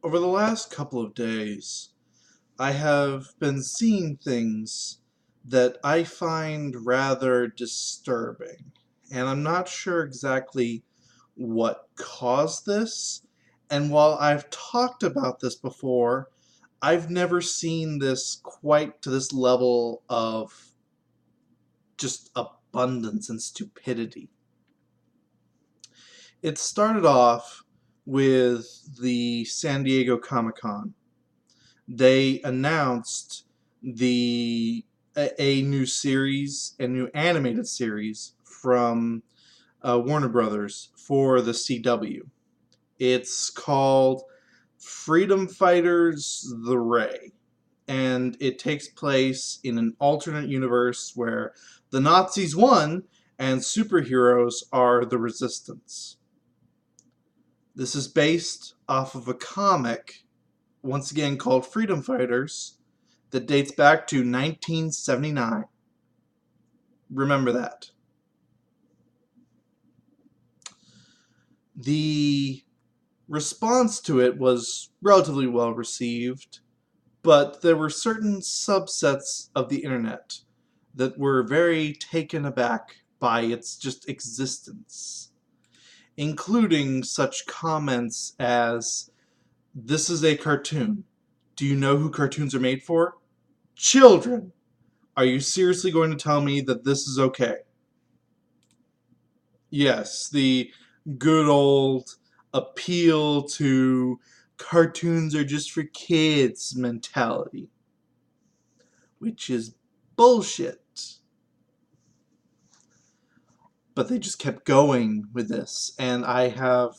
Over the last couple of days, I have been seeing things that I find rather disturbing, and I'm not sure exactly what caused this. And while I've talked about this before, I've never seen this quite to this level of just abundance and stupidity. It started off with the San Diego Comic-Con. They announced a new series, a new animated series from Warner Brothers for the CW. It's called Freedom Fighters: The Ray, and it takes place in an alternate universe where the Nazis won and superheroes are the resistance. This is based off of a comic, once again called Freedom Fighters, that dates back to 1979. Remember that. The response to it was relatively well received, but there were certain subsets of the internet that were very taken aback by its just existence, including such comments as, "This is a cartoon. Do you know who cartoons are made for? Children. Are you seriously going to tell me that this is okay?" Yes, the good old appeal to cartoons are just for kids mentality, which is bullshit. But they just kept going with this, and I have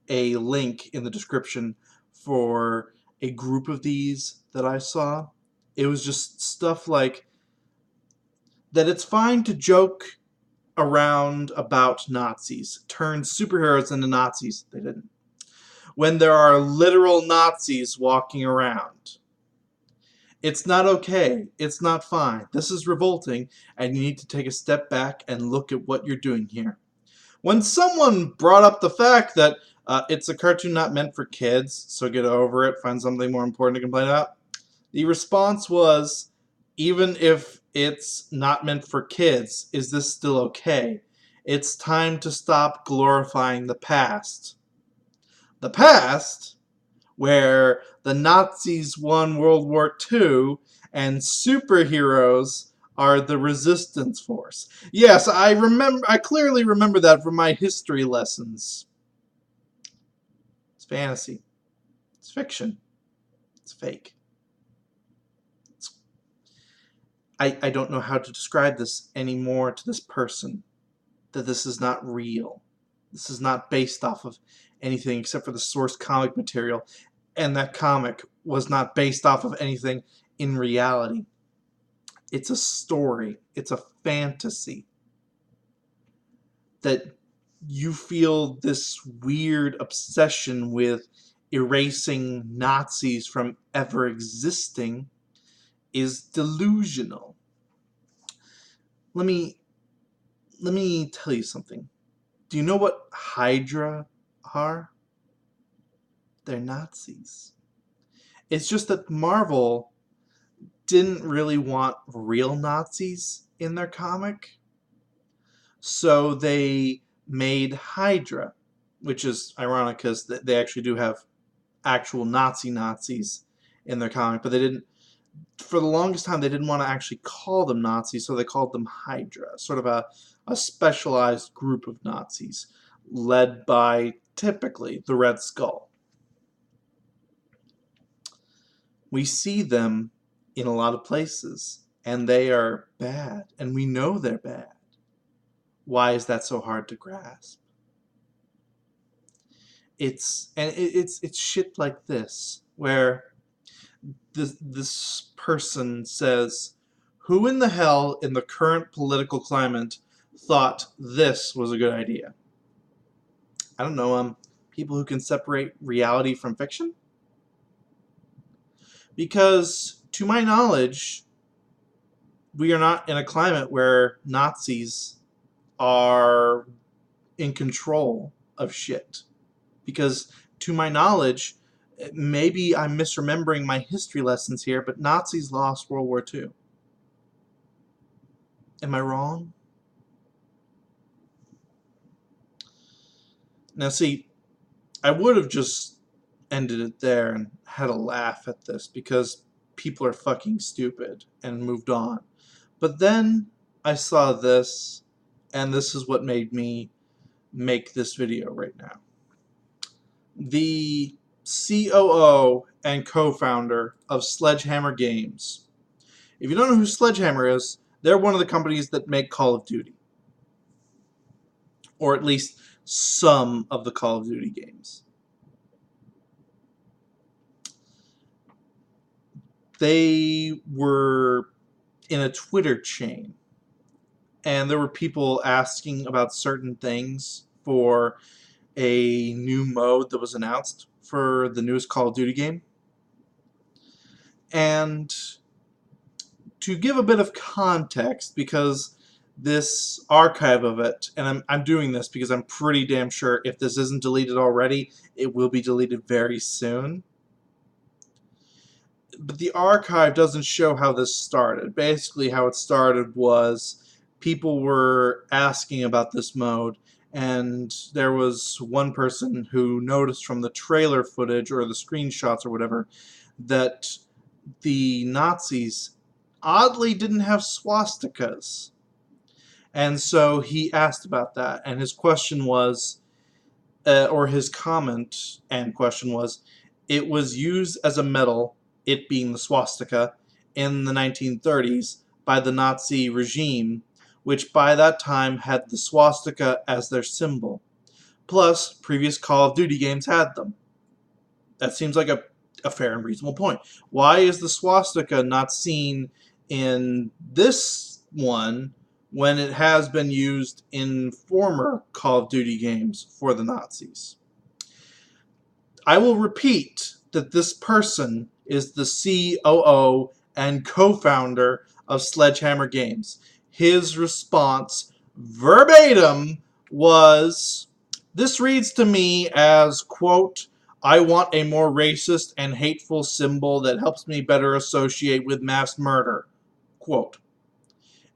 a link in the description for a group of these that I saw. It was just stuff like that it's fine to joke around about Nazis, turn superheroes into Nazis. They didn't. When there are literal Nazis walking around. It's not okay. It's not fine. This is revolting, and you need to take a step back and look at what you're doing here. When someone brought up the fact that it's a cartoon not meant for kids, so get over it, find something more important to complain about, the response was, even if it's not meant for kids, is this still okay? It's time to stop glorifying the past. The past, where the Nazis won World War II and superheroes are the resistance force. Yes, I clearly remember that from my history lessons. It's fantasy. It's fiction. It's fake. I don't know how to describe this anymore to this person. That this is not real. This is not based off of anything except for the source comic material. And that comic was not based off of anything in reality. It's a story. It's a fantasy. That you feel this weird obsession with erasing Nazis from ever existing is delusional. Let me tell you something. Do you know what Hydra are? They're Nazis. It's just that Marvel didn't really want real Nazis in their comic, so they made Hydra, which is ironic because they actually do have actual Nazis in their comic, but they didn't. For the longest time, they didn't want to actually call them Nazis, so they called them Hydra, sort of a specialized group of Nazis, led by, typically, the Red Skull. We see them in a lot of places, and they are bad, and we know they're bad. Why is that so hard to grasp? It's shit like this, where this person says, "Who in the hell in the current political climate thought this was a good idea?" I don't know, people who can separate reality from fiction? Because, to my knowledge, we are not in a climate where Nazis are in control of shit. Because, to my knowledge, Maybe I'm misremembering my history lessons here, but Nazis lost World War II. Am I wrong? Now, see, I would have just ended it there and had a laugh at this because people are fucking stupid and moved on. But then I saw this, and this is what made me make this video right now. The COO and co-founder of Sledgehammer Games. If you don't know who Sledgehammer is, they're one of the companies that make Call of Duty. Or at least some of the Call of Duty games. They were in a Twitter chain, and there were people asking about certain things for a new mode that was announced for the newest Call of Duty game. And to give a bit of context, because this archive of it, and I'm doing this because I'm pretty damn sure if this isn't deleted already, it will be deleted very soon. But the archive doesn't show how this started. Basically, how it started was people were asking about this mode, and there was one person who noticed from the trailer footage or the screenshots or whatever that the Nazis oddly didn't have swastikas. And so he asked about that, and his question was, or his comment and question was, it was used as a medal, it being the swastika, in the 1930s by the Nazi regime, which by that time had the swastika as their symbol. Plus, previous Call of Duty games had them. That seems like a fair and reasonable point. Why is the swastika not seen in this one when it has been used in former Call of Duty games for the Nazis? I will repeat that this person is the COO and co-founder of Sledgehammer Games. His response, verbatim, was, "This reads to me as, quote, I want a more racist and hateful symbol that helps me better associate with mass murder." Quote.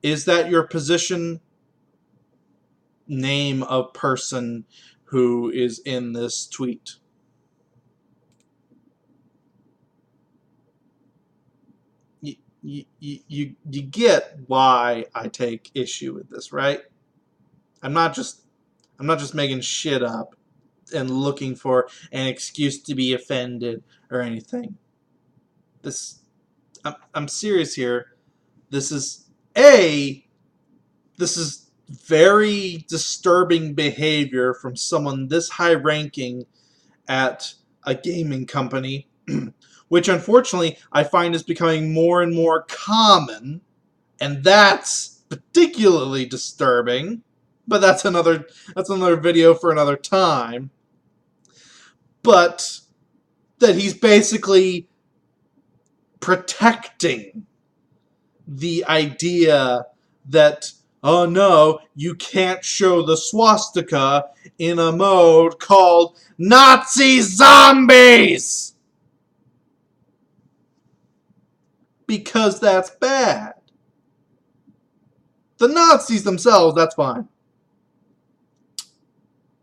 Is that your position? Name of person who is in this tweet. You get why I take issue with this, right? I'm not just making shit up and looking for an excuse to be offended or anything. I'm serious here. This is very disturbing behavior from someone this high ranking at a gaming company, which unfortunately I find is becoming more and more common, and that's particularly disturbing. But that's another video for another time. But that he's basically protecting the idea that, oh no, you can't show the swastika in a mode called Nazi Zombies! Because that's bad. The Nazis themselves, that's fine.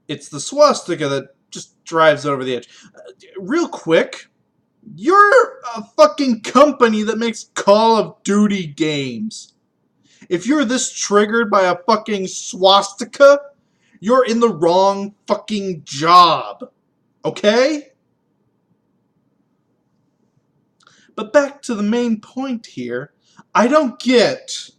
It's the swastika that just drives over the edge. Real quick, you're a fucking company that makes Call of Duty games. If you're this triggered by a fucking swastika, you're in the wrong fucking job. Okay? But back to the main point here. I don't get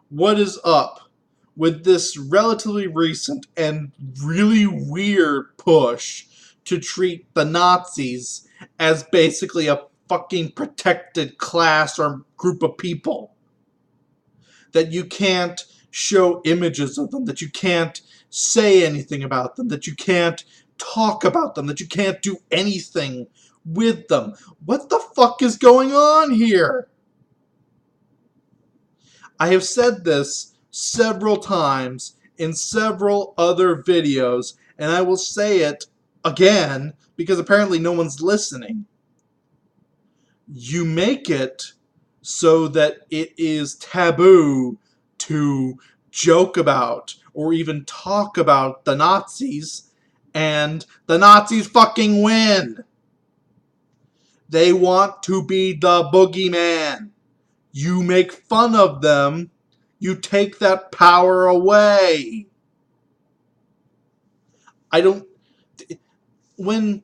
what is up with this relatively recent and really weird push to treat the Nazis as basically a fucking protected class or group of people. That you can't show images of them, that you can't say anything about them, that you can't talk about them, that you can't do anything with them. What the fuck is going on here? I have said this several times in several other videos, and I will say it again because apparently no one's listening. You make it so that it is taboo to joke about or even talk about the Nazis, and the Nazis fucking win. They want to be the boogeyman. You make fun of them, you take that power away. I don't. When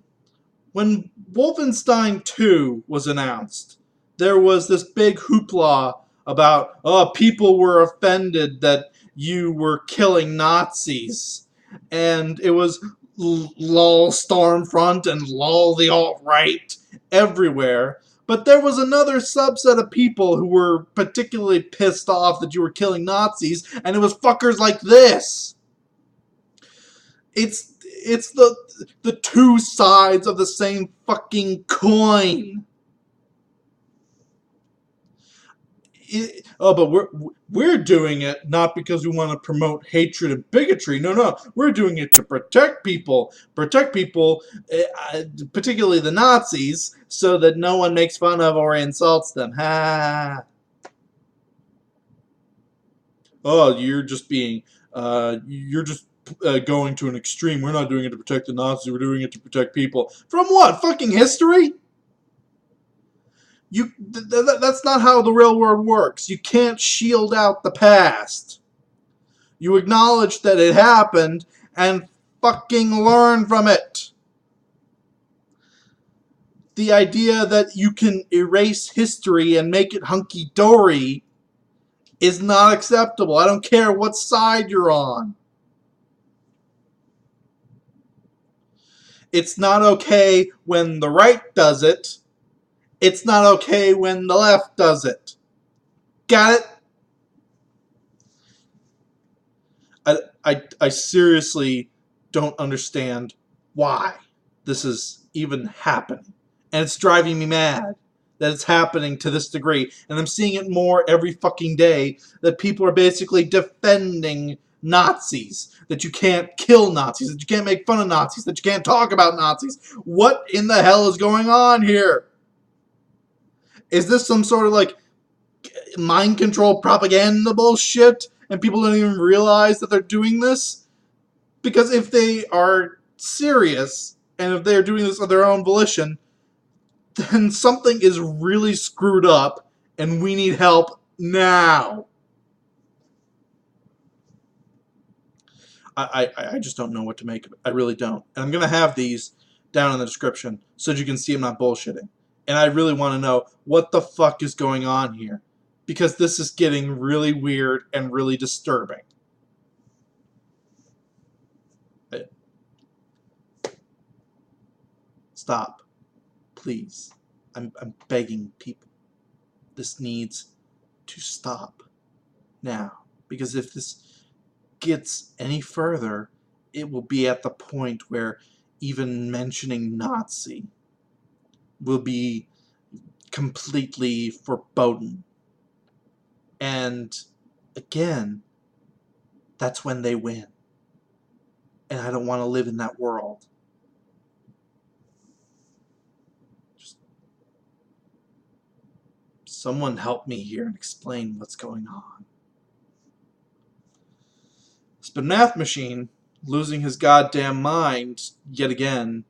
when Wolfenstein 2 was announced, there was this big hoopla about, oh, people were offended that you were killing Nazis. And it was lol Stormfront and lol the alt-right everywhere. But there was another subset of people who were particularly pissed off that you were killing Nazis, and it was fuckers like this. It's the two sides of the same fucking coin. But we're doing it not because we want to promote hatred and bigotry. No, we're doing it to protect people, particularly the Nazis, so that no one makes fun of or insults them. Ha! Oh, you're just going to an extreme. We're not doing it to protect the Nazis. We're doing it to protect people. From what? Fucking history? That's not how the real world works. You can't shield out the past. You acknowledge that it happened and fucking learn from it. The idea that you can erase history and make it hunky-dory is not acceptable. I don't care what side you're on. It's not okay when the right does it. It's not okay when the left does it. Got it? I seriously don't understand why this is even happening. And it's driving me mad that it's happening to this degree. And I'm seeing it more every fucking day, that people are basically defending Nazis. That you can't kill Nazis. That you can't make fun of Nazis. That you can't talk about Nazis. What in the hell is going on here? Is this some sort of like mind control propaganda bullshit and people don't even realize that they're doing this? Because if they are serious and if they're doing this of their own volition, then something is really screwed up and we need help now. I just don't know what to make of it. I really don't. And I'm going to have these down in the description so that you can see I'm not bullshitting. And I really want to know what the fuck is going on here. Because this is getting really weird and really disturbing. Stop. Please. I'm begging people. This needs to stop now. Because if this gets any further, it will be at the point where even mentioning Nazi will be completely forbidden. And again, that's when they win. And I don't want to live in that world. Just someone help me here and explain what's going on. Spin Math Machine losing his goddamn mind yet again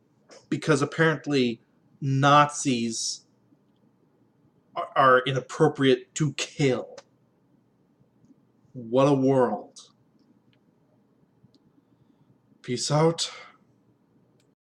because apparently Nazis are inappropriate to kill. What a world. Peace out.